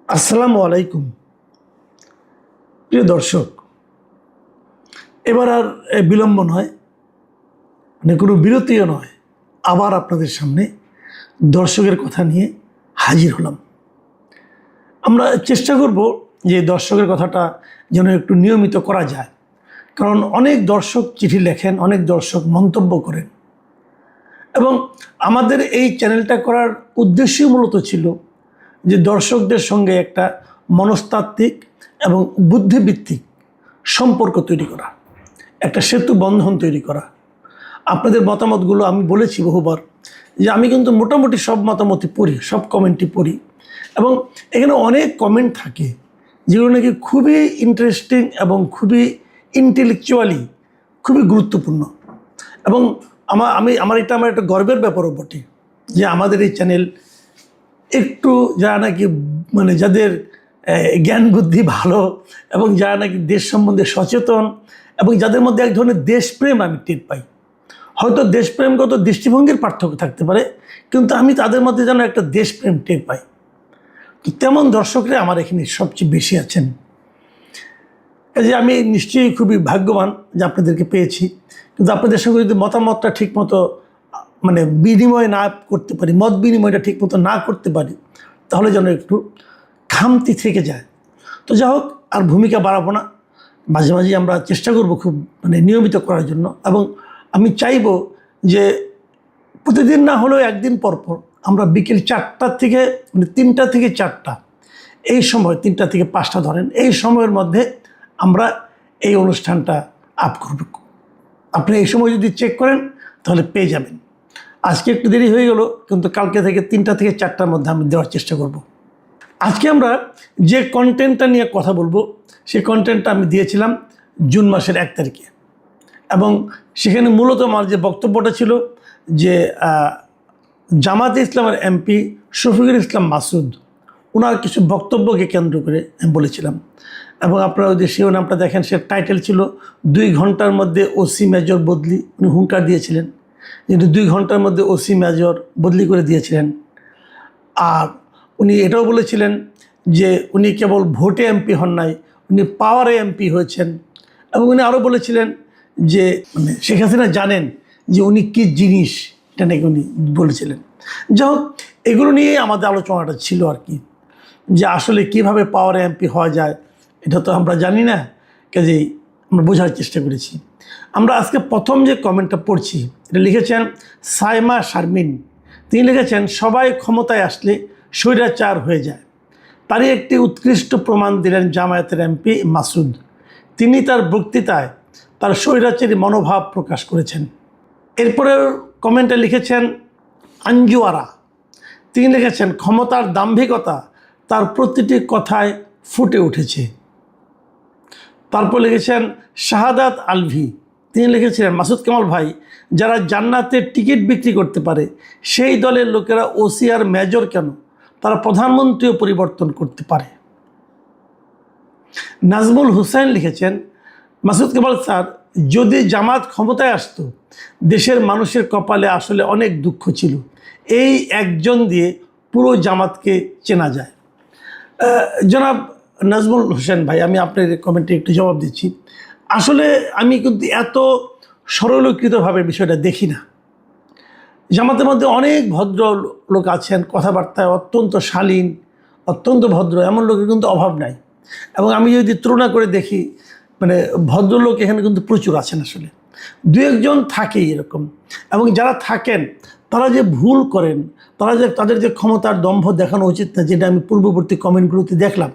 আসসালামু আলাইকুম প্রিয় দর্শক। এবার আর বিলম্ব নয়, মানে কোনো বিরতিও নয়, আবার আপনাদের সামনে দর্শকের কথা নিয়ে হাজির হলাম। আমরা চেষ্টা করব যে দর্শকের কথাটা যেন একটু নিয়মিত করা যায়, কারণ অনেক দর্শক চিঠি লেখেন, অনেক দর্শক মন্তব্য করেন, এবং আমাদের এই চ্যানেলটা করার উদ্দেশ্যই মূলত ছিল যে দর্শকদের সঙ্গে একটা মনস্তাত্ত্বিক এবং বুদ্ধিভিত্তিক সম্পর্ক তৈরি করা, একটা সেতু বন্ধন তৈরি করা। আপনাদের মতামতগুলো আমি বলেছি বহুবার যে আমি কিন্তু মোটামুটি সব মতামতই পড়ি, সব কমেন্টই পড়ি, এবং এখানে অনেক কমেন্ট থাকে যেগুলো নাকি খুবই ইন্টারেস্টিং এবং খুবই ইন্টেলেকচুয়ালি খুবই গুরুত্বপূর্ণ। এবং আমার একটা গর্বের ব্যাপারও বটে যে আমাদের এই চ্যানেল একটু যারা নাকি মানে যাদের জ্ঞান বুদ্ধি ভালো এবং যারা নাকি দেশ সম্বন্ধে সচেতন এবং যাদের মধ্যে এক ধরনের দেশপ্রেম আমি টের পাই। হয়তো দেশপ্রেমগত দৃষ্টিভঙ্গির পার্থক্য থাকতে পারে, কিন্তু আমি তাদের মধ্যে যেন একটা দেশপ্রেম টের পাই। তেমন দর্শকরা আমার এখানে সবচেয়ে বেশি আছেন। যে আমি নিশ্চয়ই খুবই ভাগ্যবান যে আপনাদেরকে পেয়েছি, কিন্তু আপনাদের সঙ্গে যদি মতামতটা ঠিকমতো মানে বিনিময় না করতে পারি, মত বিনিময়টা ঠিকমতো না করতে পারি, তাহলে যেন একটু খামতি থেকে যায়। তো যাই হোক, আর ভূমিকা বাড়াবো না, মাঝে মাঝে আমরা চেষ্টা করব খুব মানে নিয়মিত করার জন্য। এবং আমি চাইব যে প্রতিদিন না হলেও একদিন পর পর আমরা বিকেল 4টা থেকে মানে 3টা থেকে 4টা এই সময়, 3টা থেকে 5টা ধরেন, এই সময়ের মধ্যে আমরা এই অনুষ্ঠানটা আপ করব। আপনি এই সময় যদি চেক করেন তাহলে পেয়ে যাবেন। আজকে একটু দেরি হয়ে গেল, কিন্তু কালকে থেকে 3টা থেকে 4টার মধ্যে আমি দেওয়ার চেষ্টা করব। আজকে আমরা যে কন্টেন্টটা নিয়ে কথা বলবো সেই কন্টেন্টটা আমি দিয়েছিলাম জুন মাসের 1 তারিখে, এবং সেখানে মূলত আমার যে বক্তব্যটা ছিল যে জামাতে ইসলামের এমপি শফিকুল ইসলাম মাসুদ, ওনার কিছু বক্তব্যকে কেন্দ্র করে আমি বলেছিলাম। এবং আপনারা যদি শিরোনামটা দেখেন, সে টাইটেল ছিল 2 ঘন্টার মধ্যে ওসি মেজর বদলি। উনি হুঙ্কার দিয়েছিলেন কিন্তু 2 ঘন্টার মধ্যে ওসি মেজর বদলি করে দিয়েছিলেন। আর উনি এটাও বলেছিলেন যে উনি কেবল ভোটে এমপি হন নাই, উনি পাওয়ারে এমপি হয়েছেন। এবং উনি আরও বলেছিলেন যে মানে শেখ হাসিনা জানেন যে উনি কী জিনিস, এটা নাকি উনি বলেছিলেন। যাই হোক, এগুলো নিয়ে আমাদের আলোচনাটা ছিল আর কি, যে আসলে কিভাবে পাওয়ারে এমপি হওয়া যায় এটা তো আমরা জানি না, কাজেই আমরা বোঝার চেষ্টা করেছি। আমরা আজকে প্রথম যে কমেন্টটা পড়ছি, এটা লিখেছেন সাইমা শারমিন। তিনি লিখেছেন, সবাই ক্ষমতায় আসলে স্বৈরাচার হয়ে যায়। তারই একটি উৎকৃষ্ট প্রমাণ দিলেন জামায়াতের এমপি মাসুদ। তিনি তার বক্তৃতায় তার স্বৈরাচারী মনোভাব প্রকাশ করেছেন। এরপরে কমেন্টে লিখেছেন আঞ্জুয়ারা। তিনি লিখেছেন, ক্ষমতার দাম্ভিকতা তার প্রতিটি কথায় ফুটে উঠেছে। তারপর লিখেছেন শাহাদাত আলভি। তিনি লিখেছিলেন, মাসুদ কামাল ভাই, যারা জান্নাতের টিকিট বিক্রি করতে পারে সেই দলের লোকেরা ওসি আর মেজর কেন, তারা প্রধানমন্ত্রীও পরিবর্তন করতে পারে। নাজমুল হুসাইন লিখেছেন, মাসুদ কামাল স্যার, যদি জামাত ক্ষমতায় আসতো, দেশের মানুষের কপালে আসলে অনেক দুঃখ ছিল। এই একজন দিয়ে পুরো জামাতকে চেনা যায়। জনাব নাজমুল হোসেন ভাই, আমি আপনার কমেন্টে একটু জবাব দিচ্ছি। আসলে আমি কিন্তু এত সরলীকৃতভাবে বিষয়টা দেখি না। জামাতের মধ্যে অনেক ভদ্র লোক আছেন, কথাবার্তায় অত্যন্ত শালীন, অত্যন্ত ভদ্র, এমন লোকের কিন্তু অভাব নাই। এবং আমি যদি তুলনা করে দেখি, মানে ভদ্রলোক এখানে কিন্তু প্রচুর আছেন। আসলে 2-1জন থাকেই এরকম, এবং যারা থাকেন তারা যে ভুল করেন, তাদের যে ক্ষমতার দম্ভ দেখানো উচিত না, যেটা আমি পূর্ববর্তী কমেন্টগুলোতে দেখলাম,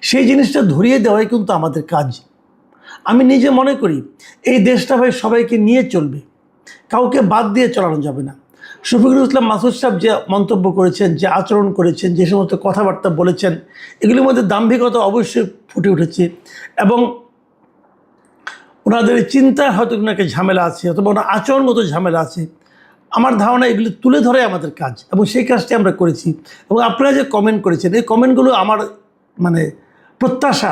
সেই জিনিসটা ধরিয়ে দেওয়াই কিন্তু আমাদের কাজ। আমি নিজে মনে করি এই দেশটা ভাই সবাইকে নিয়ে চলবে, কাউকে বাদ দিয়ে চালানো যাবে না। শফিকুল ইসলাম মাসুদ সাহেব যে মন্তব্য করেছেন, যে আচরণ করেছেন, যে সমস্ত কথাবার্তা বলেছেন, এগুলির মধ্যে দাম্ভিকতা অবশ্যই ফুটে উঠেছে, এবং ওনাদের চিন্তায় হয়তো ওনাকে ঝামেলা আছে, অথবা ওনার আচরণগত ঝামেলা আছে। আমার ধারণা এগুলি তুলে ধরে আমাদের কাজ, এবং সেই কাজটি আমরা করেছি। এবং আপনারা যে কমেন্ট করেছেন, এই কমেন্টগুলো আমার মানে প্রত্যাশা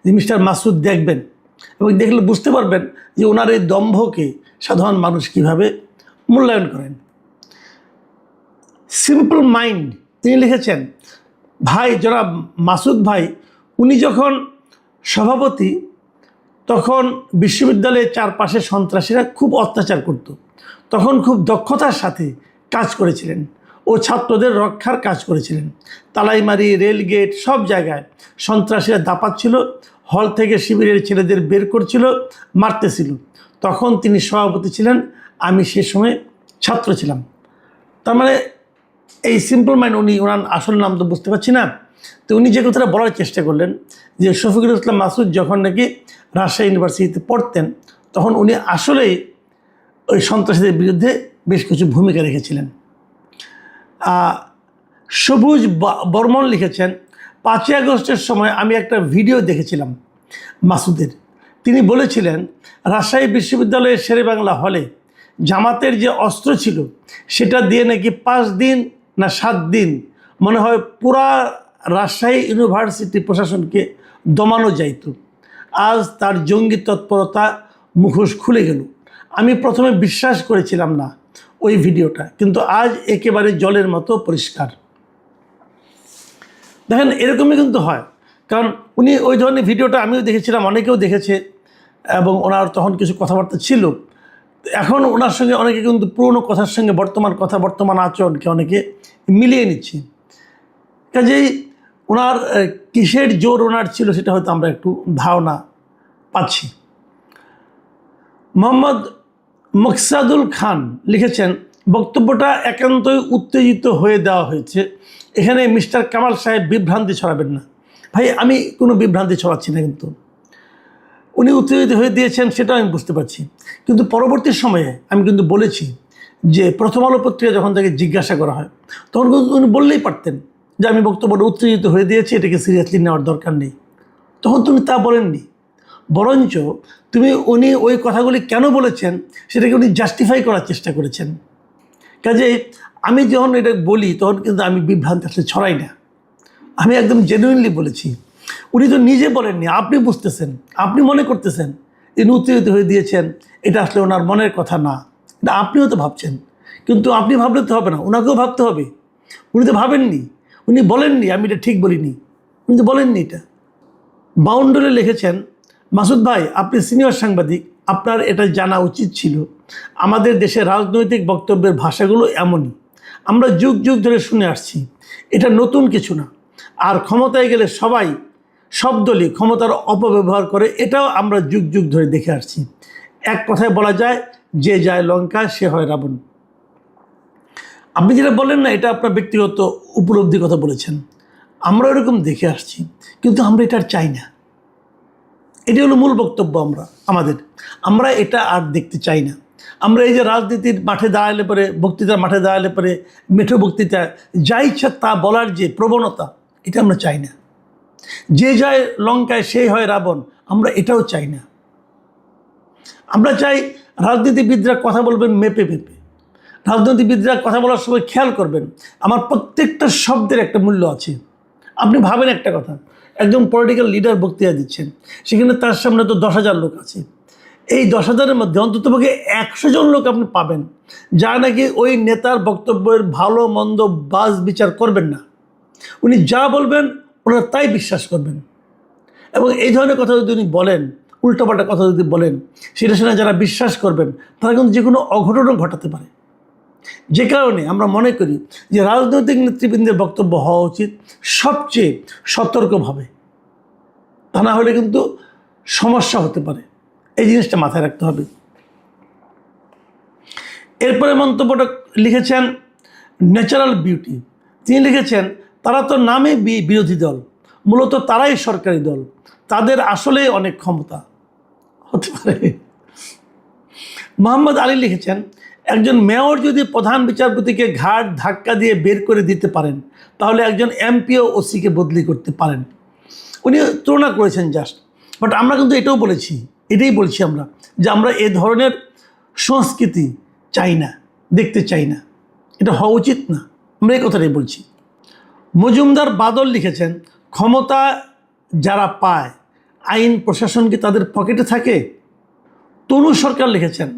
যে মিস্টার মাসুদ দেখবেন, এবং দেখলে বুঝতে পারবেন যে ওনার এই দম্ভকে সাধারণ মানুষ কীভাবে মূল্যায়ন করেন। সিম্পল মাইন্ড, তিনি লিখেছেন, ভাই জনাব মাসুদ ভাই উনি যখন সভাপতি তখন বিশ্ববিদ্যালয়ের চারপাশে সন্ত্রাসীরা খুব অত্যাচার করত। তখন খুব দক্ষতার সাথে কাজ করেছিলেন ও ছাত্রদের রক্ষার কাজ করেছিলেন। তালাইমারি, রেলগেট সব জায়গায় সন্ত্রাসীরা দাপাচ্ছিল, হল থেকে শিবিরের ছেলেদের বের করছিল, মারতেছিল। তখন তিনি সভাপতি ছিলেন, আমি সে সময় ছাত্র ছিলাম। তার মানে এই সিম্পল মাইন্ড, উনি ওনার আসল নাম তো বুঝতে পারছি না, তো উনি যে কথাটা বলার চেষ্টা করলেন যে শফিকুল ইসলাম মাসুদ যখন নাকি রাজশাহী ইউনিভার্সিটিতে পড়তেন তখন উনি আসলেই ওই সন্ত্রাসীদের বিরুদ্ধে বেশ কিছু ভূমিকা রেখেছিলেন। সবুজ বর্মন লিখেছেন, 5ই আগস্টের সময় আমি একটা ভিডিও দেখেছিলাম মাসুদের। তিনি বলেছিলেন রাজশাহী বিশ্ববিদ্যালয়ের শেরেবাংলা হলে জামাতের যে অস্ত্র ছিল সেটা দিয়ে নাকি 5 দিন না 7 দিন মনে হয় পুরা রাজশাহী ইউনিভার্সিটি প্রশাসনকে দমানো যাইত। আজ তার জঙ্গি তৎপরতা মুখোশ খুলে গেল। আমি প্রথমে বিশ্বাস করেছিলাম না ওই ভিডিওটা, কিন্তু আজ একেবারে জলের মতো পরিষ্কার। দেখেন এরকমই কিন্তু হয়, কারণ উনি ওই ধরনের ভিডিওটা আমিও দেখেছিলাম, অনেকেও দেখেছে, এবং ওনার তখন কিছু কথাবার্তা ছিল। এখন ওনার সঙ্গে অনেকে কিন্তু পুরনো কথার সঙ্গে বর্তমান কথা, বর্তমান আচরণকে অনেকে মিলিয়ে নিচ্ছে। কাজেই ওনার কিসের জোর ওনার ছিল সেটা হয়তো আমরা একটু ধারণা পাচ্ছি। মোহাম্মদ মকসাদুল খান লিখেছেন, বক্তব্যটা একান্তই উত্তেজিত হয়ে দেওয়া হয়েছে, এখানে মিস্টার কামাল সাহেব বিভ্রান্তি ছড়াবেন না। ভাই আমি কোনো বিভ্রান্তি ছড়াচ্ছি না, কিন্তু উনি উত্তেজিত হয়ে দিয়েছেন সেটা আমি বুঝতে পারছি, কিন্তু পরবর্তী সময়ে আমি কিন্তু বলেছি যে প্রথম আলো পত্রিকা যখন তাকে জিজ্ঞাসা করা হয় তখন কিন্তু উনি বললেই পারতেন যে আমি বক্তব্যটা উত্তেজিত হয়ে দিয়েছি, এটাকে সিরিয়াসলি নেওয়ার দরকার নেই। তখন তুমি তা বলেননি, বরঞ্চ উনি ওই কথাগুলি কেন বলেছেন সেটাকে উনি জাস্টিফাই করার চেষ্টা করেছেন। কাজেই আমি যখন এটা বলি তখন কিন্তু আমি বিভ্রান্তি আসলে ছড়াই না, আমি একদম জেনুইনলি বলেছি। উনি তো নিজে বলেননি, আপনি বুঝতেছেন, আপনি মনে করতেছেন ইনি উত্তেজিত হয়ে দিয়েছেন, এটা আসলে ওনার মনের কথা না, এটা আপনিও তো ভাবছেন। কিন্তু আপনি ভাবলে তো হবে না, ওনাকেও ভাবতে হবে। উনি তো ভাবেননি, উনি বলেননি আমি এটা ঠিক বলিনি, উনি তো বলেননি এটা। বাউন্ডারে লিখেছেন, মাসুদ ভাই আপনি সিনিয়র সাংবাদিক, আপনার এটা জানা উচিত ছিল। আমাদের দেশে রাজনৈতিক বক্তব্যের ভাষাগুলো এমনই, আমরা যুগ যুগ ধরে শুনে আসছি, এটা নতুন কিছু না। আর ক্ষমতায় গেলে সব দলই ক্ষমতার অপব্যবহার করে, এটাও আমরা যুগ যুগ ধরে দেখে আসছি। এক কথায় বলা যায়, যে যায় লঙ্কা সে হয় রাবণ। আপনি যেটা বলেন না, এটা আপনার ব্যক্তিগত উপলব্ধির কথা বলেছেন, আমরা এরকম দেখে আসছি, কিন্তু আমরা এটা আর চাই না। এটি হলো মূল বক্তব্য আমরা এটা আর দেখতে চাই না। আমরা এই যে রাজনীতির মাঠে দাঁড়ালে পরে, বক্তৃতার মাঠে দাঁড়ালে পরে, মেঠো বক্তৃতা যা ইচ্ছা তা বলার যে প্রবণতা, এটা আমরা চাই না। যে যায় লঙ্কায় সেই হয় রাবণ, আমরা এটাও চাই না। আমরা চাই রাজনীতিবিদরা কথা বলবেন মেপে মেপে, রাজনীতিবিদরা কথা বলার সময় খেয়াল করবেন আমার প্রত্যেকটা শব্দের একটা মূল্য আছে। আপনি ভাবেন একটা কথা, একজন পলিটিক্যাল লিডার বক্তৃতা দিচ্ছেন, সেখানে তার সামনে তো 10,000 লোক আছে। এই 10,000-এর মধ্যে অন্ততপক্ষে 100 জন লোক আপনি পাবেন যারা নাকি ওই নেতার বক্তব্যের ভালো মন্দ বাজ বিচার করবেন না। উনি যা বলবেন ওনারা তাই বিশ্বাস করবেন, এবং এই ধরনের কথা যদি উনি বলেন, উল্টোপাল্টা কথা যদি বলেন, সেটা শুনে যারা বিশ্বাস করবেন তারা কিন্তু যে কোনো অঘটনও ঘটাতে পারে। যে কারণে আমরা মনে করি যে রাজনৈতিক নেতৃবৃন্দের বক্তব্য হওয়া উচিত সবচেয়ে সতর্কভাবে, তা না হলে কিন্তু সমস্যা হতে পারে। এই জিনিসটা মাথায় রাখতে হবে। এরপরে মন্তব্যটা লিখেছেন ন্যাচারাল বিউটি। তিনি লিখেছেন, তারা তো নামে বিরোধী দল, মূলত তারাই সরকারি দল, তাদের আসলেই অনেক ক্ষমতা হতে পারে। মোহাম্মদ আলী লিখেছেন, একজন মেয়র যদি প্রধান বিচারপতিকে ঘাট ধাক্কা দিয়ে বের করে দিতে পারেন তাহলে একজন এমপিও ওসিকে বদলি করতে পারেন। উনি তুলনা করেছেন জাস্ট, বাট আমরা কিন্তু এটাই বলছি আমরা, যে আমরা এ ধরনের সংস্কৃতি চাই না, দেখতে চাই না, এটা হওয়া উচিত না। আমরা এই কথাটাই বলছি। মজুমদার বাদল লিখেছেন, ক্ষমতা যারা পায় আইন প্রশাসন কি তাদের পকেটে থাকে? তনু সরকার লিখেছেন,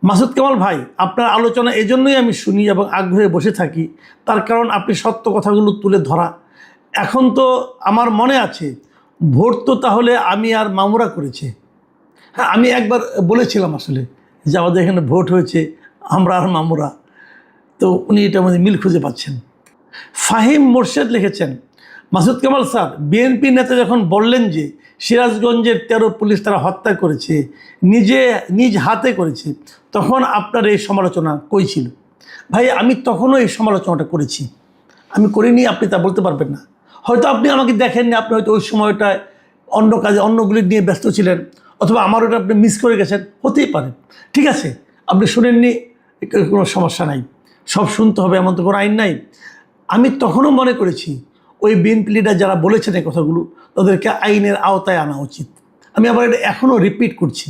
মাসুদ কামাল ভাই আপনার আলোচনা এজন্যই আমি শুনি এবং আগ্রহে বসে থাকি, তার কারণ আপনি সত্য কথাগুলো তুলে ধরা এখন তো আমার মনে আছে ভোট তো তাহলে আমি আর মামুরা করেছে। হ্যাঁ, আমি একবার বলেছিলাম আসলে যে আমাদের এখানে ভোট হয়েছে আমরা আর মামুরা, তো উনি এটার মধ্যে মিল খুঁজে পাচ্ছেন। ফাহিম মোর্শেদ লিখেছেন, মাসুদ কামাল স্যার, বিএনপি নেতা যখন বললেন যে সিরাজগঞ্জের 13 পুলিশ তারা হত্যা করেছে, নিজ হাতে করেছে, তখন আপনার এই সমালোচনা কই ছিল? ভাই, আমি তখনও এই সমালোচনাটা করেছি। আমি করিনি আপনি তা বলতে পারবেন না। হয়তো আপনি আমাকে দেখেননি, আপনি হয়তো ওই সময়টায় অন্য কাজে অন্যগুলি নিয়ে ব্যস্ত ছিলেন, অথবা আমার ওটা আপনি মিস করে গেছেন, হতেই পারে। ঠিক আছে, আপনি শুনেননি, কোনো সমস্যা নাই, সব শুনতে হবে এমন তো কোনো আইন নাই। আমি তখনও মনে করেছি ওই বিএনপি লিডার যারা বলেছেন এই কথাগুলো, তাদেরকে আইনের আওতায় আনা উচিত। আমি আবার এটা এখনও রিপিট করছি।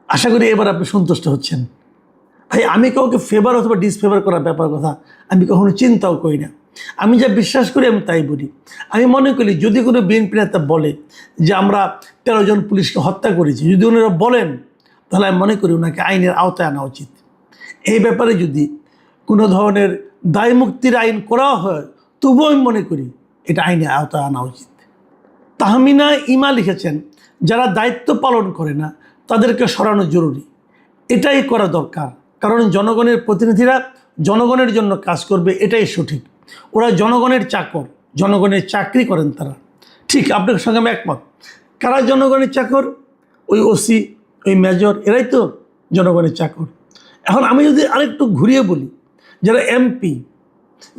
আশা করি এবার আপনি সন্তুষ্ট হচ্ছেন। ভাই, আমি কাউকে ফেভার অথবা ডিসফেভার করার ব্যাপার কথা আমি কখনো চিন্তাও করি না। আমি যা বিশ্বাস করি আমি তাই বলি। আমি মনে করি যদি কোনো বিএনপি নেতা বলে যে আমরা 13 জন পুলিশকে হত্যা করেছি, যদি ওনারা বলেন, তাহলে আমি মনে করি ওনাকে আইনের আওতায় আনা উচিত। এই ব্যাপারে যদি কোনো ধরনের দায় মুক্তির আইন করা হয়, তবুও আমি মনে করি এটা আইনের আওতায় আনা উচিত। তাহমিনা ইমা লিখেছেন, যারা দায়িত্ব পালন করে না তাদেরকে সরানো জরুরি, এটাই করা দরকার। কারণ জনগণের প্রতিনিধিরা জনগণের জন্য কাজ করবে, এটাই সঠিক। ওরা জনগণের চাকর, জনগণের চাকরি করেন তারা। ঠিক, আপনার সঙ্গে আমি একমত। কারা জনগণের চাকর? ওই ওসি, ওই মেজর, এরাই তো জনগণের চাকর। এখন আমি যদি আরেকটু ঘুরিয়ে বলি, যারা এমপি,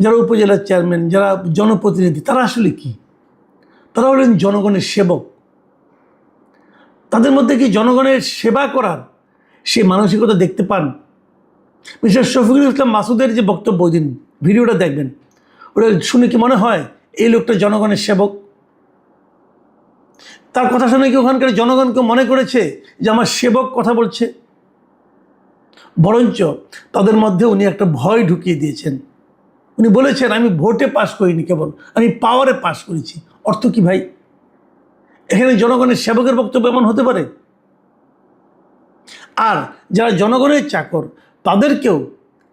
যারা উপজেলার চেয়ারম্যান, যারা জনপ্রতিনিধি, তারা আসলে কি? তারা হলেন জনগণের সেবক। তাদের মধ্যে কি জনগণের সেবা করার সেই মানসিকতা দেখতে পান? মিস্টার শফিকুল ইসলাম মাসুদের যে বক্তব্য, দিন ভিডিওটা দেখবেন, ওটা শুনে কি মনে হয় এই লোকটা জনগণের সেবক? তার কথা শুনে কি ওখানকার জনগণকে মনে করেছে যে আমার সেবক কথা বলছে? বরঞ্চ তাদের মধ্যে উনি একটা ভয় ঢুকিয়ে দিয়েছেন। উনি বলেছেন, আমি ভোটে পাশ করিনি, কেবল আমি পাওয়ারে পাশ করেছি। অর্থ কি ভাই? এখানে জনগণের সেবকের বক্তব্য এমন হতে পারে? আর যারা জনগণের চাকর, তাদেরকেও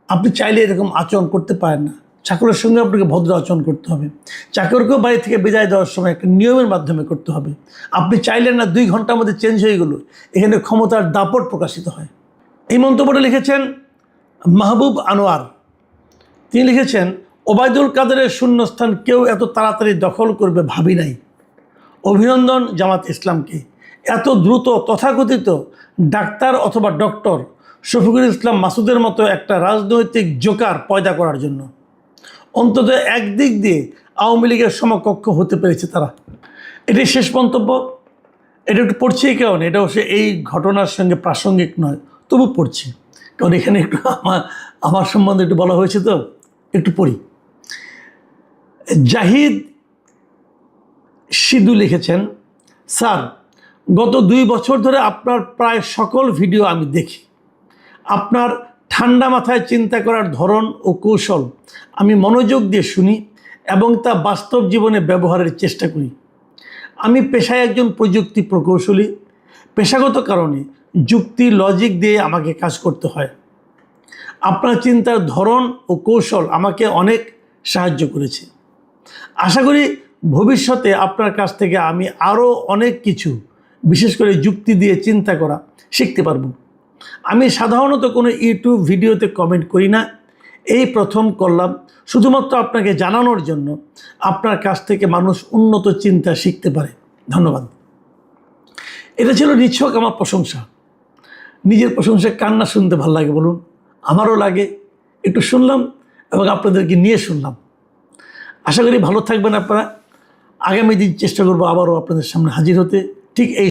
আপনি চাইলে এরকম আচরণ করতে পারেন না। চাকরের সঙ্গে আপনাকে ভদ্র আচরণ করতে হবে। চাকরকেও বাড়ি থেকে বিদায় দেওয়ার সময় একটা নিয়মের মাধ্যমে করতে হবে। আপনি চাইলেন না, 2 ঘন্টার মধ্যে চেঞ্জ হয়ে গেল, এখানে ক্ষমতার দাপট প্রকাশিত হয়। এই মন্তব্যটা লিখেছেন মাহবুব আনোয়ার। তিনি লিখেছেন, ওবায়দুল কাদেরের শূন্যস্থান কেউ এত তাড়াতাড়ি দখল করবে ভাবি নাই। অভিনন্দন জামাত ইসলামকে এত দ্রুত তথাকথিত ডাক্তার অথবা ডক্টর শফিকুল ইসলাম মাসুদের মতো একটা রাজনৈতিক জোকার পয়দা করার জন্য। অন্তত একদিক দিয়ে আওয়ামী লীগের সমকক্ষ হতে পেরেছে তারা। এটাই শেষ মন্তব্য। এটা একটু পড়ছি কারণ এটা অবশ্যই এই ঘটনার সঙ্গে প্রাসঙ্গিক নয়, তবু পড়ছি কারণ এখানে একটু আমার সম্বন্ধে একটু বলা হয়েছে, তো একটু পড়ি। জাহিদ সিধু লিখেছেন, স্যার, গত 2 বছর ধরে আপনার প্রায় সকল ভিডিও আমি দেখি। আপনার ঠান্ডা মাথায় চিন্তা করার ধরন ও কৌশল আমি মনোযোগ দিয়ে শুনি এবং তা বাস্তব জীবনে ব্যবহারের চেষ্টা করি। আমি পেশায় একজন প্রযুক্তি প্রকৌশলী। পেশাগত কারণে যুক্তি লজিক দিয়ে আমাকে কাজ করতে হয়। আপনার চিন্তার ধরন ও কৌশল আমাকে অনেক সাহায্য করেছে। আশা করি ভবিষ্যতে আপনার কাছ থেকে আমি আরও অনেক কিছু, বিশেষ করে যুক্তি দিয়ে চিন্তা করা, শিখতে পারব। আমি সাধারণত কোনো ইউটিউব ভিডিওতে কমেন্ট করি না, এই প্রথম করলাম, শুধুমাত্র আপনাকে জানানোর জন্য আপনার কাছ থেকে মানুষ উন্নত চিন্তা শিখতে পারে। ধন্যবাদ। এটা ছিল নিছক আমার প্রশংসা। নিজের প্রশংসা কান্না শুনতে ভালো লাগে বলুন? আমারও লাগে। একটু শুনলাম এবং আপনাদেরকে নিয়ে শুনলাম। আশা করি ভালো থাকবেন আপনারা। আগামী দিন চেষ্টা করবো আবারও আপনাদের সামনে হাজির হতে, ঠিক এই